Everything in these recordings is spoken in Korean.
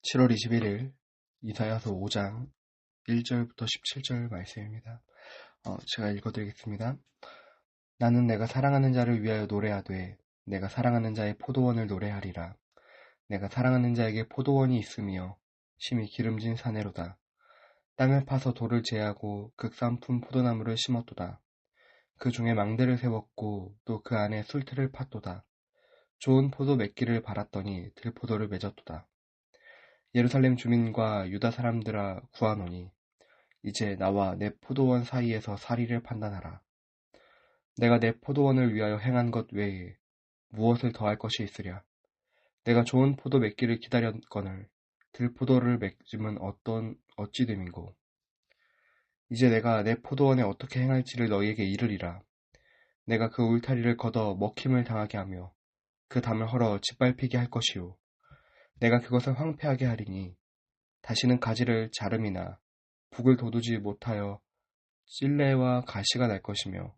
7월 21일 이사야서 5장 1절부터 17절 말씀입니다. 제가 읽어드리겠습니다. 나는 내가 사랑하는 자를 위하여 노래하되 내가 사랑하는 자의 포도원을 노래하리라. 내가 사랑하는 자에게 포도원이 있으며 심히 기름진 사내로다. 땅을 파서 돌을 제하고 극산품 포도나무를 심었도다. 그 중에 망대를 세웠고 또 그 안에 술틀을 팠도다. 좋은 포도 맺기를 바랐더니 들포도를 맺었도다. 예루살렘 주민과 유다 사람들아 구하노니 이제 나와 내 포도원 사이에서 사리를 판단하라. 내가 내 포도원을 위하여 행한 것 외에 무엇을 더할 것이 있으랴. 내가 좋은 포도 맺기를 기다렸거늘 들포도를 맺음은 어찌 됨인고. 이제 내가 내 포도원에 어떻게 행할지를 너희에게 이르리라. 내가 그 울타리를 걷어 먹힘을 당하게 하며 그 담을 헐어 짓밟히게 할 것이요. 내가 그것을 황폐하게 하리니 다시는 가지를 자름이나 북을 돋우지 못하여 찔레와 가시가 날 것이며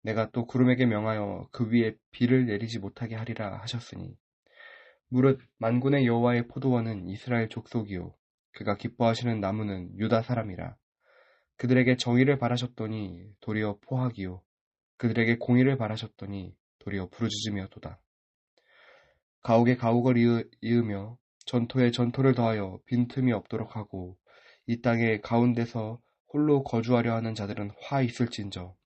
내가 또 구름에게 명하여 그 위에 비를 내리지 못하게 하리라 하셨으니 무릇 만군의 여호와의 포도원은 이스라엘 족속이요 그가 기뻐하시는 나무는 유다 사람이라. 그들에게 정의를 바라셨더니 도리어 포악이요 그들에게 공의를 바라셨더니 도리어 부르짖음이었도다. 가옥에 가옥을 이으며 전토에 전토를 더하여 빈틈이 없도록 하고 이 땅의 가운데서 홀로 거주하려 하는 자들은 화 있을진저.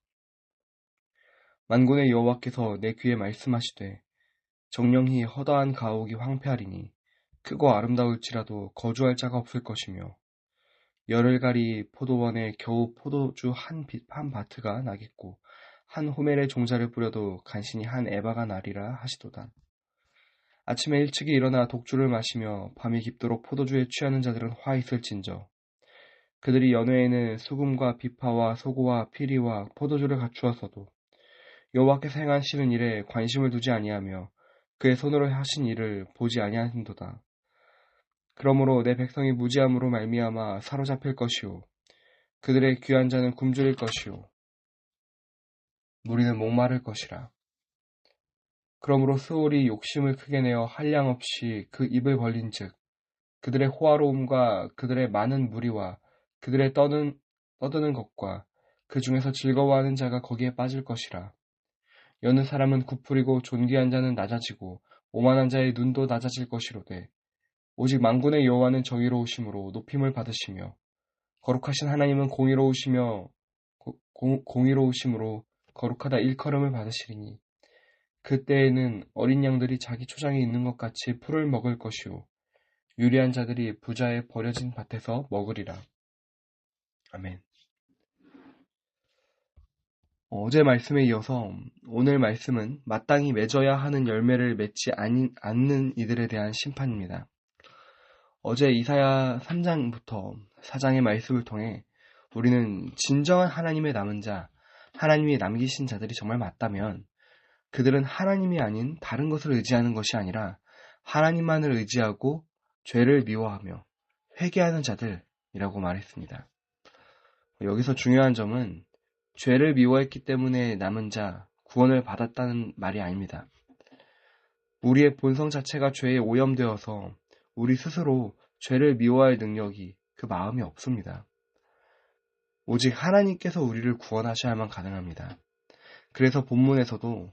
만군의 여호와께서 내 귀에 말씀하시되 정령히 허다한 가옥이 황폐하리니 크고 아름다울지라도 거주할 자가 없을 것이며 열흘가리 포도원에 겨우 포도주 한 바트가 나겠고 한 호멜의 종자를 뿌려도 간신히 한 에바가 나리라 하시도다. 아침에 일찍이 일어나 독주를 마시며 밤이 깊도록 포도주에 취하는 자들은 화 있을진저. 그들이 연회에는 수금과 비파와 소고와 피리와 포도주를 갖추었어도 여호와께서 행하시는 일에 관심을 두지 아니하며 그의 손으로 하신 일을 보지 아니하신도다. 그러므로 내 백성이 무지함으로 말미암아 사로잡힐 것이요 그들의 귀한 자는 굶주릴 것이요 무리는 목마를 것이라. 그러므로 스올이 욕심을 크게 내어 한량 없이 그 입을 벌린즉 그들의 호화로움과 그들의 많은 무리와 그들의 떠드는 것과 그 중에서 즐거워하는 자가 거기에 빠질 것이라. 여느 사람은 굽부리고 존귀한 자는 낮아지고 오만한 자의 눈도 낮아질 것이로되 오직 만군의 여호와는 정의로우심으로 높임을 받으시며 거룩하신 하나님은 공의로우심으로 거룩하다 일컬음을 받으시리니 그때에는 어린 양들이 자기 초장에 있는 것 같이 풀을 먹을 것이요 유리한 자들이 부자의 버려진 밭에서 먹으리라. 아멘. 어제 말씀에 이어서 오늘 말씀은 마땅히 맺어야 하는 열매를 맺지 않는 이들에 대한 심판입니다. 어제 이사야 3장부터 4장의 말씀을 통해 우리는 진정한 하나님의 남은 자, 하나님이 남기신 자들이 정말 맞다면 그들은 하나님이 아닌 다른 것을 의지하는 것이 아니라 하나님만을 의지하고 죄를 미워하며 회개하는 자들이라고 말했습니다. 여기서 중요한 점은 죄를 미워했기 때문에 남은 자, 구원을 받았다는 말이 아닙니다. 우리의 본성 자체가 죄에 오염되어서 우리 스스로 죄를 미워할 능력이 그 마음이 없습니다. 오직 하나님께서 우리를 구원하셔야만 가능합니다. 그래서 본문에서도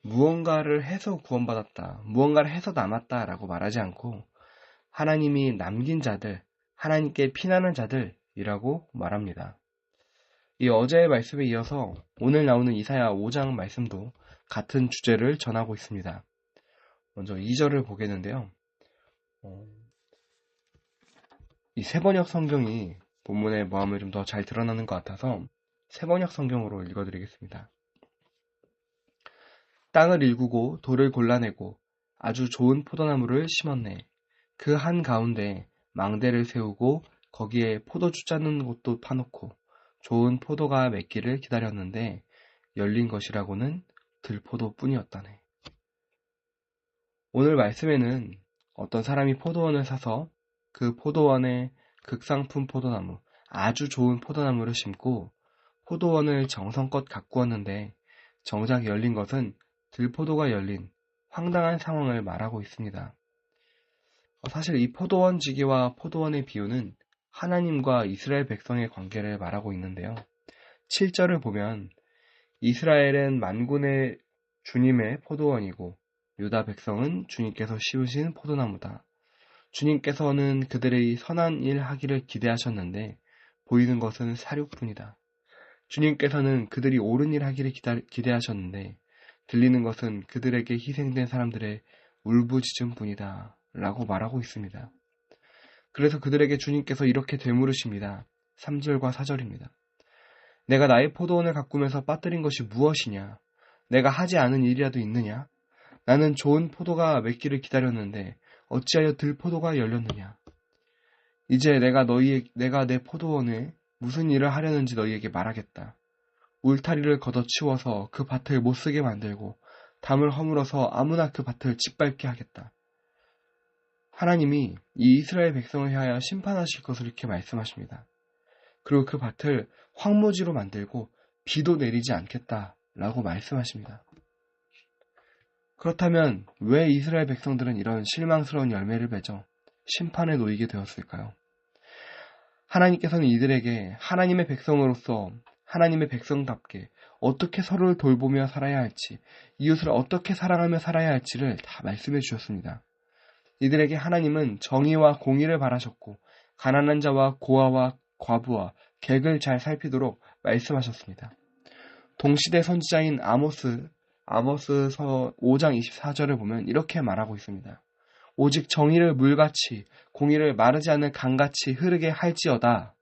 무언가를 해서 구원받았다, 무언가를 해서 남았다라고 말하지 않고 하나님이 남긴 자들, 하나님께 피나는 자들이라고 말합니다. 이 어제의 말씀에 이어서 오늘 나오는 이사야 5장 말씀도 같은 주제를 전하고 있습니다. 먼저 2절을 보겠는데요. 이 세번역 성경이 본문의 마음을 좀 더 잘 드러나는 것 같아서 세번역 성경으로 읽어드리겠습니다. 땅을 일구고 돌을 골라내고 아주 좋은 포도나무를 심었네. 그 한가운데 망대를 세우고 거기에 포도주 짜는 곳도 파놓고 좋은 포도가 맺기를 기다렸는데 열린 것이라고는 들포도뿐이었다네. 오늘 말씀에는 어떤 사람이 포도원을 사서 그 포도원에 극상품 포도나무, 아주 좋은 포도나무를 심고 포도원을 정성껏 가꾸었는데 정작 열린 것은 들포도가 열린 황당한 상황을 말하고 있습니다. 사실 이 포도원 지기와 포도원의 비유는 하나님과 이스라엘 백성의 관계를 말하고 있는데요. 7절을 보면 이스라엘은 만군의 주님의 포도원이고 유다 백성은 주님께서 씌우신 포도나무다. 주님께서는 그들의 선한 일 하기를 기대하셨는데 보이는 것은 사륙뿐이다. 주님께서는 그들이 옳은 일 하기를 기대하셨는데 들리는 것은 그들에게 희생된 사람들의 울부짖음뿐이다 라고 말하고 있습니다. 그래서 그들에게 주님께서 이렇게 되물으십니다. 3절과 4절입니다. 내가 나의 포도원을 가꾸면서 빠뜨린 것이 무엇이냐? 내가 하지 않은 일이라도 있느냐? 나는 좋은 포도가 맺기를 기다렸는데 어찌하여 들포도가 열렸느냐? 이제 내가 내 포도원에 무슨 일을 하려는지 너희에게 말하겠다. 울타리를 걷어치워서 그 밭을 못쓰게 만들고 담을 허물어서 아무나 그 밭을 짓밟게 하겠다. 하나님이 이 이스라엘 백성을 향하여 심판하실 것을 이렇게 말씀하십니다. 그리고 그 밭을 황무지로 만들고 비도 내리지 않겠다라고 말씀하십니다. 그렇다면 왜 이스라엘 백성들은 이런 실망스러운 열매를 맺어 심판에 놓이게 되었을까요? 하나님께서는 이들에게 하나님의 백성으로서 하나님의 백성답게 어떻게 서로를 돌보며 살아야 할지, 이웃을 어떻게 사랑하며 살아야 할지를 다 말씀해 주셨습니다. 이들에게 하나님은 정의와 공의를 바라셨고 가난한 자와 고아와 과부와 객을 잘 살피도록 말씀하셨습니다. 동시대 선지자인 아모스서 5장 24절을 보면 이렇게 말하고 있습니다. 오직 정의를 물같이 공의를 마르지 않는 강같이 흐르게 할지어다.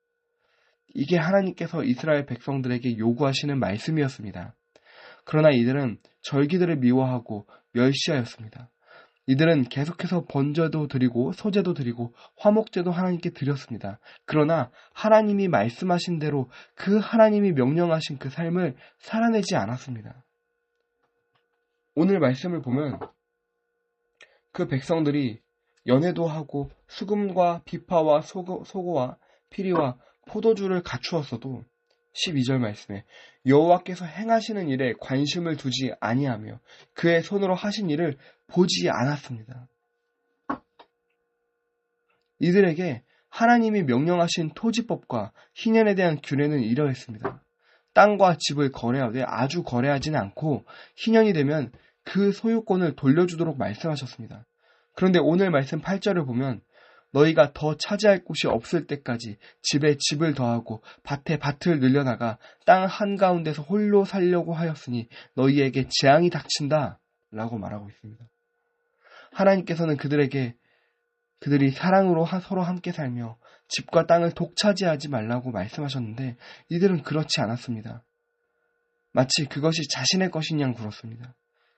이게 하나님께서 이스라엘 백성들에게 요구하시는 말씀이었습니다. 그러나 이들은 절기들을 미워하고 멸시하였습니다. 이들은 계속해서 번제도 드리고 소제도 드리고 화목제도 하나님께 드렸습니다. 그러나 하나님이 말씀하신 대로 그 하나님이 명령하신 그 삶을 살아내지 않았습니다. 오늘 말씀을 보면 그 백성들이 연회도 하고 수금과 비파와 소고와 피리와 포도주를 갖추었어도 12절 말씀에 여호와께서 행하시는 일에 관심을 두지 아니하며 그의 손으로 하신 일을 보지 않았습니다. 이들에게 하나님이 명령하신 토지법과 희년에 대한 규례는 이러했습니다. 땅과 집을 거래하되 아주 거래하지는 않고 희년이 되면 그 소유권을 돌려주도록 말씀하셨습니다. 그런데 오늘 말씀 8절을 보면 너희가 더 차지할 곳이 없을 때까지 집에 집을 더하고 밭에 밭을 늘려나가 땅 한가운데서 홀로 살려고 하였으니 너희에게 재앙이 닥친다 라고 말하고 있습니다. 하나님께서는 그들이 사랑으로 서로 함께 살며 집과 땅을 독차지하지 말라고 말씀하셨는데 이들은 그렇지 않았습니다. 마치 그것이 자신의 것인 양 굴었습니다.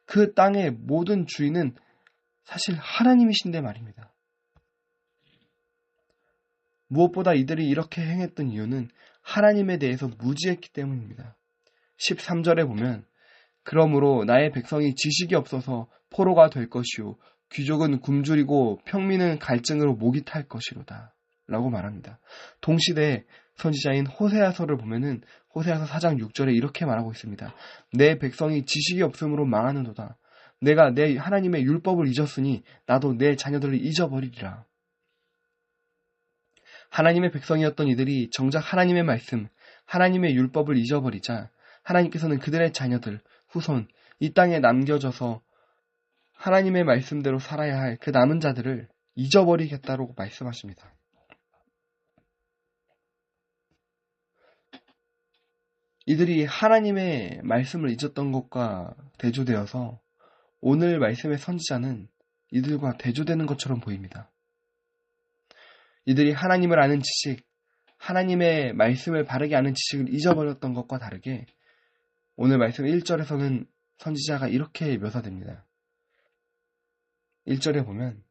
그 땅의 모든 주인은 사실 하나님이신데 말입니다. 무엇보다 이들이 이렇게 행했던 이유는 하나님에 대해서 무지했기 때문입니다. 13절에 보면 그러므로 나의 백성이 지식이 없어서 포로가 될 것이요 귀족은 굶주리고 평민은 갈증으로 목이 탈 것이로다 라고 말합니다. 동시대에 선지자인 호세아서를 보면은 호세아서 4장 6절에 이렇게 말하고 있습니다. 내 백성이 지식이 없음으로 망하는도다. 내가 내 하나님의 율법을 잊었으니 나도 내 자녀들을 잊어버리리라. 하나님의 백성이었던 이들이 정작 하나님의 말씀, 하나님의 율법을 잊어버리자 하나님께서는 그들의 자녀들, 후손, 이 땅에 남겨져서 하나님의 말씀대로 살아야 할 그 남은 자들을 잊어버리겠다고 말씀하십니다. 이들이 하나님의 말씀을 잊었던 것과 대조되어서 오늘 말씀의 선지자는 이들과 대조되는 것처럼 보입니다. 이들이 하나님을 아는 지식, 하나님의 말씀을 바르게 아는 지식을 잊어버렸던 것과 다르게 오늘 말씀 1절에서는 선지자가 이렇게 묘사됩니다. 1절에 보면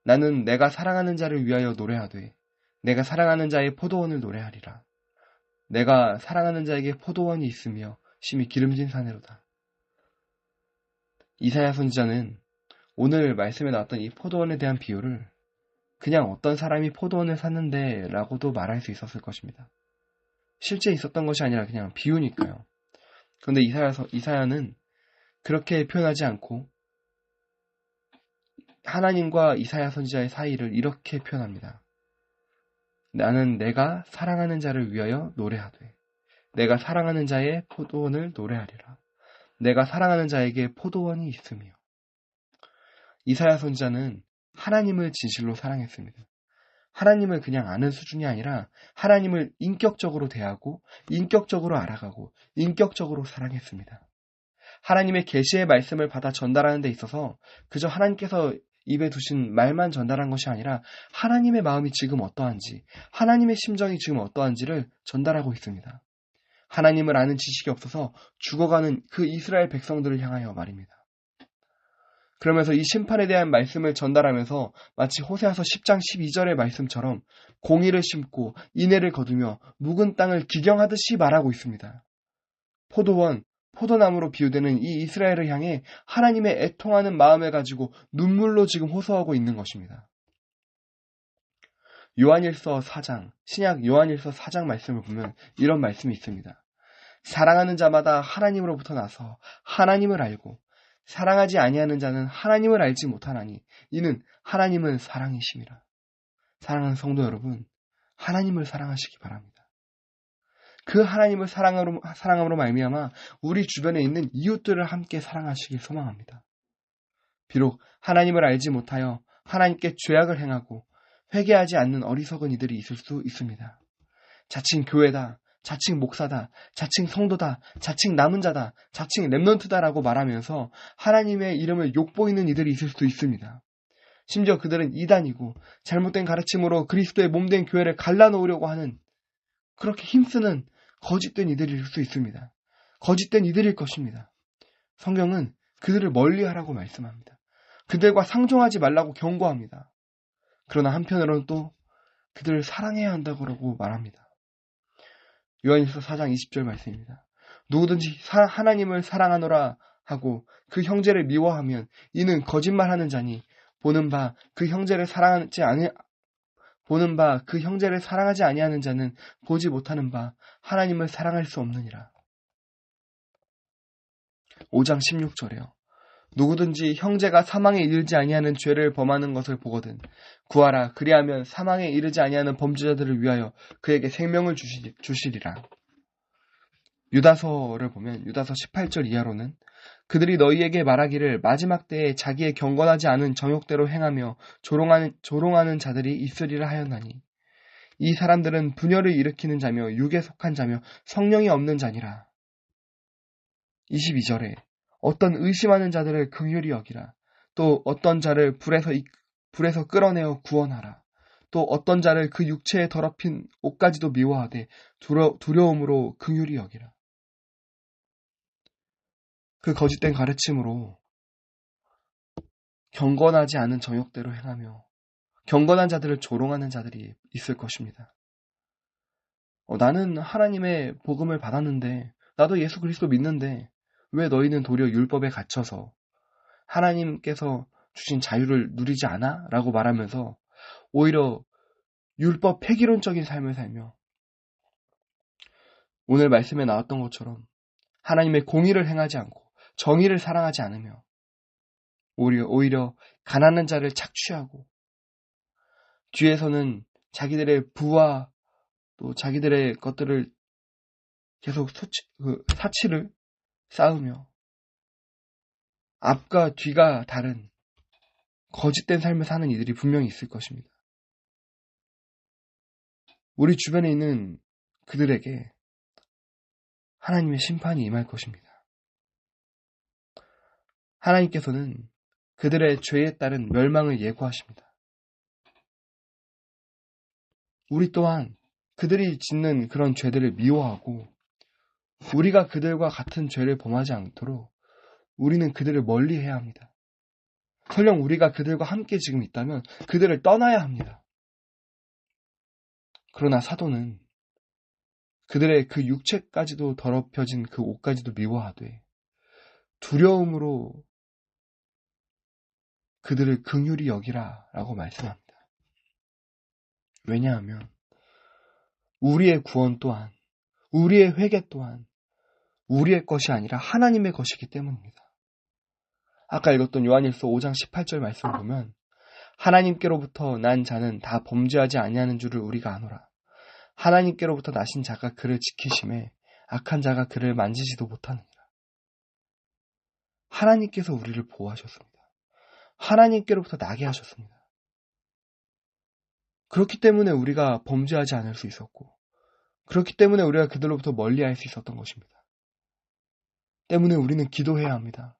나는 내가 사랑하는 자를 위하여 노래하되 내가 사랑하는 자의 포도원을 노래하리라. 내가 사랑하는 자에게 포도원이 있으며 심히 기름진 사내로다. 이사야 선지자는 오늘 말씀에 나왔던 이 포도원에 대한 비유를 그냥 어떤 사람이 포도원을 샀는데 라고도 말할 수 있었을 것입니다. 실제 있었던 것이 아니라 그냥 비유니까요. 그런데 이사야는 그렇게 표현하지 않고 하나님과 이사야 선지자의 사이를 이렇게 표현합니다. 나는 내가 사랑하는 자를 위하여 노래하되 내가 사랑하는 자의 포도원을 노래하리라. 내가 사랑하는 자에게 포도원이 있으며. 이사야 선지자는 하나님을 진실로 사랑했습니다. 하나님을 그냥 아는 수준이 아니라 하나님을 인격적으로 대하고 인격적으로 알아가고 인격적으로 사랑했습니다. 하나님의 계시의 말씀을 받아 전달하는 데 있어서 그저 하나님께서 입에 두신 말만 전달한 것이 아니라 하나님의 마음이 지금 어떠한지, 하나님의 심정이 지금 어떠한지를 전달하고 있습니다. 하나님을 아는 지식이 없어서 죽어가는 그 이스라엘 백성들을 향하여 말입니다. 그러면서 이 심판에 대한 말씀을 전달하면서 마치 호세아서 10장 12절의 말씀처럼 공의를 심고 인애를 거두며 묵은 땅을 기경하듯이 말하고 있습니다. 포도원, 포도나무로 비유되는 이 이스라엘을 향해 하나님의 애통하는 마음을 가지고 눈물로 지금 호소하고 있는 것입니다. 요한일서 4장, 신약 요한일서 4장 말씀을 보면 이런 말씀이 있습니다. 사랑하는 자마다 하나님으로부터 나서 하나님을 알고 사랑하지 아니하는 자는 하나님을 알지 못하나니 이는 하나님은 사랑이심이라. 사랑하는 성도 여러분, 하나님을 사랑하시기 바랍니다. 그 하나님을 사랑함으로 말미암아 우리 주변에 있는 이웃들을 함께 사랑하시길 소망합니다. 비록 하나님을 알지 못하여 하나님께 죄악을 행하고 회개하지 않는 어리석은 이들이 있을 수 있습니다. 자칭 교회다, 자칭 목사다, 자칭 성도다, 자칭 남은 자다, 자칭 렘넌트다라고 말하면서 하나님의 이름을 욕보이는 이들이 있을 수 있습니다. 심지어 그들은 이단이고 잘못된 가르침으로 그리스도의 몸된 교회를 갈라놓으려고 하는 그렇게 힘쓰는 거짓된 이들일 수 있습니다. 거짓된 이들일 것입니다. 성경은 그들을 멀리하라고 말씀합니다. 그들과 상종하지 말라고 경고합니다. 그러나 한편으로는 또 그들을 사랑해야 한다고 말합니다. 요한일서 4장 20절 말씀입니다. 누구든지 하나님을 사랑하노라 하고 그 형제를 미워하면 이는 거짓말하는 자니 보는 바 그 형제를 사랑하지 아니하는 자는 보지 못하는 바 하나님을 사랑할 수 없느니라. 5장 16절에요. 누구든지 형제가 사망에 이르지 아니하는 죄를 범하는 것을 보거든 구하라. 그리하면 사망에 이르지 아니하는 범죄자들을 위하여 그에게 생명을 주시리라. 유다서를 보면 유다서 18절 이하로는 그들이 너희에게 말하기를 마지막 때에 자기의 경건하지 않은 정욕대로 행하며 조롱하는 자들이 있으리라 하였나니 이 사람들은 분열을 일으키는 자며 육에 속한 자며 성령이 없는 자니라. 22절에 어떤 의심하는 자들을 긍휼히 여기라. 또 어떤 자를 불에서 끌어내어 구원하라. 또 어떤 자를 그 육체에 더럽힌 옷까지도 미워하되 두려움으로 긍휼히 여기라. 그 거짓된 가르침으로 경건하지 않은 정욕대로 행하며 경건한 자들을 조롱하는 자들이 있을 것입니다. 나는 하나님의 복음을 받았는데 나도 예수 그리스도 믿는데 왜 너희는 도리어 율법에 갇혀서 하나님께서 주신 자유를 누리지 않아? 라고 말하면서 오히려 율법 폐기론적인 삶을 살며 오늘 말씀에 나왔던 것처럼 하나님의 공의를 행하지 않고 정의를 사랑하지 않으며 오히려 가난한 자를 착취하고 뒤에서는 자기들의 부와 또 자기들의 것들을 계속 사치를 쌓으며 앞과 뒤가 다른 거짓된 삶을 사는 이들이 분명히 있을 것입니다. 우리 주변에 있는 그들에게 하나님의 심판이 임할 것입니다. 하나님께서는 그들의 죄에 따른 멸망을 예고하십니다. 우리 또한 그들이 짓는 그런 죄들을 미워하고 우리가 그들과 같은 죄를 범하지 않도록 우리는 그들을 멀리해야 합니다. 설령 우리가 그들과 함께 지금 있다면 그들을 떠나야 합니다. 그러나 사도는 그들의 그 육체까지도 더럽혀진 그 옷까지도 미워하되 두려움으로 그들을 긍휼히 여기라 라고 말씀합니다. 왜냐하면 우리의 구원 또한 우리의 회개 또한 우리의 것이 아니라 하나님의 것이기 때문입니다. 아까 읽었던 요한일서 5장 18절 말씀을 보면 하나님께로부터 난 자는 다 범죄하지 아니하는 줄을 우리가 아노라. 하나님께로부터 나신 자가 그를 지키심에 악한 자가 그를 만지지도 못하느니라. 하나님께서 우리를 보호하셨습니다. 하나님께로부터 나게 하셨습니다. 그렇기 때문에 우리가 범죄하지 않을 수 있었고, 그렇기 때문에 우리가 그들로부터 멀리할 수 있었던 것입니다. 때문에 우리는 기도해야 합니다.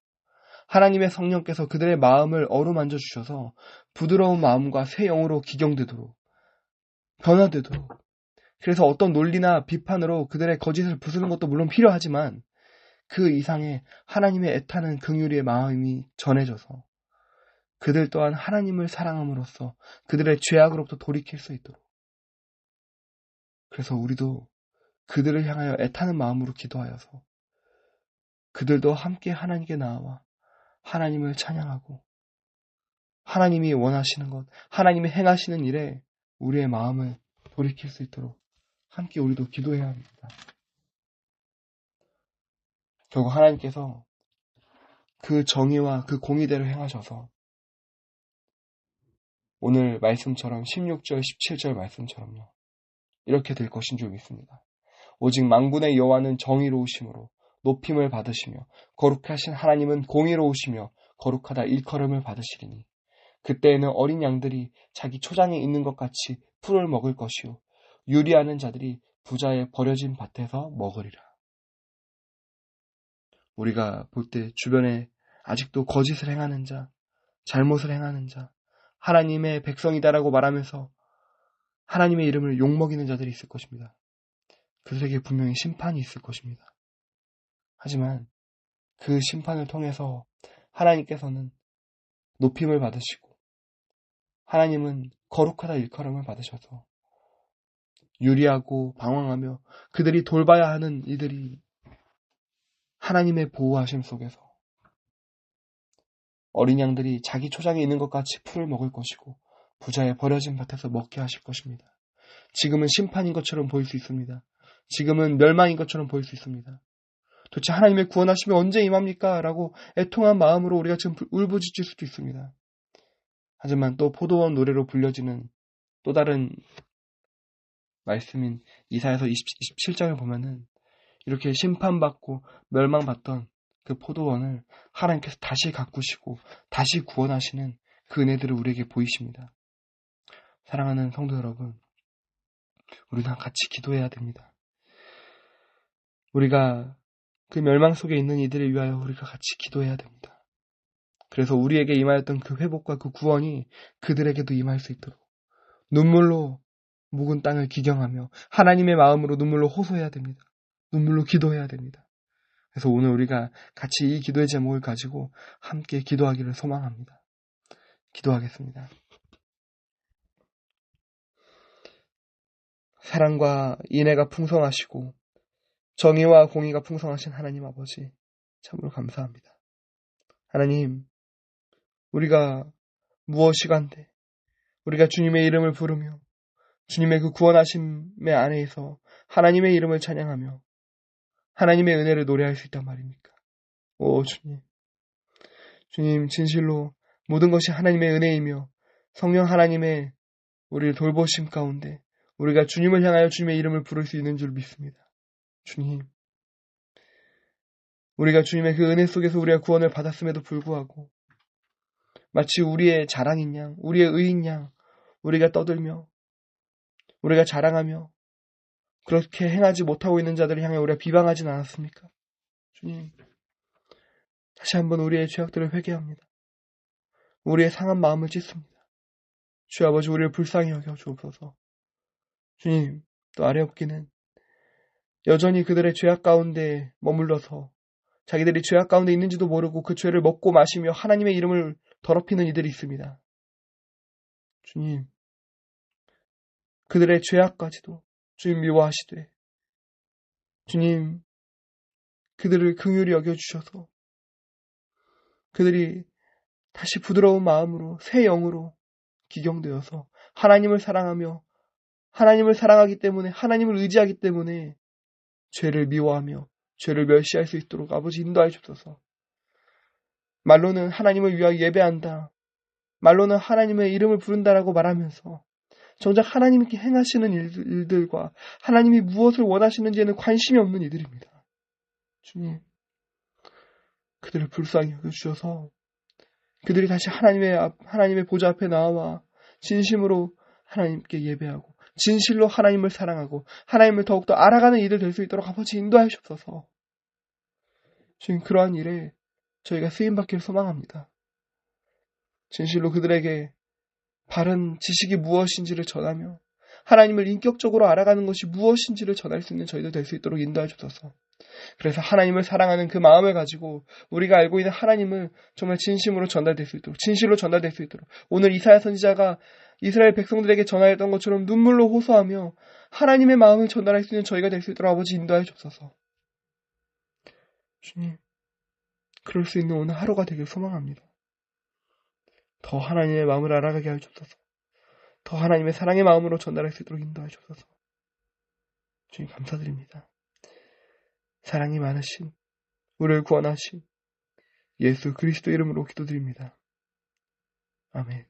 하나님의 성령께서 그들의 마음을 어루만져 주셔서 부드러운 마음과 새 영으로 기경되도록, 변화되도록, 그래서 어떤 논리나 비판으로 그들의 거짓을 부수는 것도 물론 필요하지만 그 이상의 하나님의 애타는 긍휼의 마음이 전해져서 그들 또한 하나님을 사랑함으로써 그들의 죄악으로부터 돌이킬 수 있도록, 그래서 우리도 그들을 향하여 애타는 마음으로 기도하여서 그들도 함께 하나님께 나아와 하나님을 찬양하고 하나님이 원하시는 것, 하나님이 행하시는 일에 우리의 마음을 돌이킬 수 있도록 함께 우리도 기도해야 합니다. 결국 하나님께서 그 정의와 그 공의대로 행하셔서 오늘 말씀처럼 16절, 17절 말씀처럼요. 이렇게 될 것인 줄 믿습니다. 오직 만군의 여호와는 정의로우심으로 높임을 받으시며 거룩하신 하나님은 공의로우시며 거룩하다 일컬음을 받으시리니 그때에는 어린 양들이 자기 초장에 있는 것 같이 풀을 먹을 것이요 유리하는 자들이 부자의 버려진 밭에서 먹으리라. 우리가 볼 때 주변에 아직도 거짓을 행하는 자, 잘못을 행하는 자, 하나님의 백성이다라고 말하면서 하나님의 이름을 욕먹이는 자들이 있을 것입니다. 그들에게 분명히 심판이 있을 것입니다. 하지만 그 심판을 통해서 하나님께서는 높임을 받으시고 하나님은 거룩하다 일컬음을 받으셔서 유리하고 방황하며 그들이 돌봐야 하는 이들이 하나님의 보호하심 속에서 어린 양들이 자기 초장에 있는 것 같이 풀을 먹을 것이고 부자의 버려진 밭에서 먹게 하실 것입니다. 지금은 심판인 것처럼 보일 수 있습니다. 지금은 멸망인 것처럼 보일 수 있습니다. 도대체 하나님의 구원하심이 언제 임합니까? 라고 애통한 마음으로 우리가 지금 울부짖을 수도 있습니다. 하지만 또 포도원 노래로 불려지는 또 다른 말씀인 이사야서 27장을 보면은 이렇게 심판받고 멸망받던 그 포도원을 하나님께서 다시 가꾸시고 다시 구원하시는 그 은혜들을 우리에게 보이십니다. 사랑하는 성도 여러분, 우리는 같이 기도해야 됩니다. 우리가 그 멸망 속에 있는 이들을 위하여 우리가 같이 기도해야 됩니다. 그래서 우리에게 임하였던 그 회복과 그 구원이 그들에게도 임할 수 있도록 눈물로 묵은 땅을 기경하며 하나님의 마음으로 눈물로 호소해야 됩니다. 눈물로 기도해야 됩니다. 그래서 오늘 우리가 같이 이 기도의 제목을 가지고 함께 기도하기를 소망합니다. 기도하겠습니다. 사랑과 인애가 풍성하시고 정의와 공의가 풍성하신 하나님 아버지, 참으로 감사합니다. 하나님, 우리가 무엇이간데 우리가 주님의 이름을 부르며 주님의 그 구원하심의 안에서 하나님의 이름을 찬양하며 하나님의 은혜를 노래할 수 있단 말입니까? 오 주님, 주님 진실로 모든 것이 하나님의 은혜이며 성령 하나님의 우리를 돌보심 가운데 우리가 주님을 향하여 주님의 이름을 부를 수 있는 줄 믿습니다. 주님, 우리가 주님의 그 은혜 속에서 우리가 구원을 받았음에도 불구하고 마치 우리의 자랑인 양, 우리의 의인 양 우리가 떠들며 우리가 자랑하며 그렇게 행하지 못하고 있는 자들을 향해 우리가 비방하진 않았습니까? 주님, 다시 한번 우리의 죄악들을 회개합니다. 우리의 상한 마음을 찢습니다. 주 아버지, 우리를 불쌍히 여겨 주옵소서. 주님, 또 아래 없기는 여전히 그들의 죄악 가운데 머물러서 자기들이 죄악 가운데 있는지도 모르고 그 죄를 먹고 마시며 하나님의 이름을 더럽히는 이들이 있습니다. 주님, 그들의 죄악까지도 주님 미워하시되 주님, 그들을 긍휼히 여겨주셔서 그들이 다시 부드러운 마음으로 새 영으로 기경되어서 하나님을 사랑하며 하나님을 사랑하기 때문에 하나님을 의지하기 때문에 죄를 미워하며 죄를 멸시할 수 있도록 아버지 인도하여 주옵소서. 말로는 하나님을 위하여 예배한다. 말로는 하나님의 이름을 부른다라고 말하면서 정작 하나님께 행하시는 일들과 하나님이 무엇을 원하시는지에는 관심이 없는 이들입니다. 주님, 그들을 불쌍히 여겨주셔서 그들이 다시 하나님의 보좌 앞에 나와 진심으로 하나님께 예배하고 진실로 하나님을 사랑하고 하나님을 더욱더 알아가는 일을 될 수 있도록 아버지 인도하여 주옵소서. 주님, 그러한 일에 저희가 쓰임받기를 소망합니다. 진실로 그들에게 바른 지식이 무엇인지를 전하며 하나님을 인격적으로 알아가는 것이 무엇인지를 전할 수 있는 저희도 될 수 있도록 인도해 주소서. 그래서 하나님을 사랑하는 그 마음을 가지고 우리가 알고 있는 하나님을 정말 진심으로 전달될 수 있도록, 진실로 전달될 수 있도록, 오늘 이사야 선지자가 이스라엘 백성들에게 전하였던 것처럼 눈물로 호소하며 하나님의 마음을 전달할 수 있는 저희가 될 수 있도록 아버지 인도해 주소서. 주님, 그럴 수 있는 오늘 하루가 되길 소망합니다. 더 하나님의 마음을 알아가게 하여 주소서. 더 하나님의 사랑의 마음으로 전달할 수 있도록 인도하여 주소서. 주님, 감사드립니다. 사랑이 많으신, 우리를 구원하신 예수 그리스도 이름으로 기도드립니다. 아멘.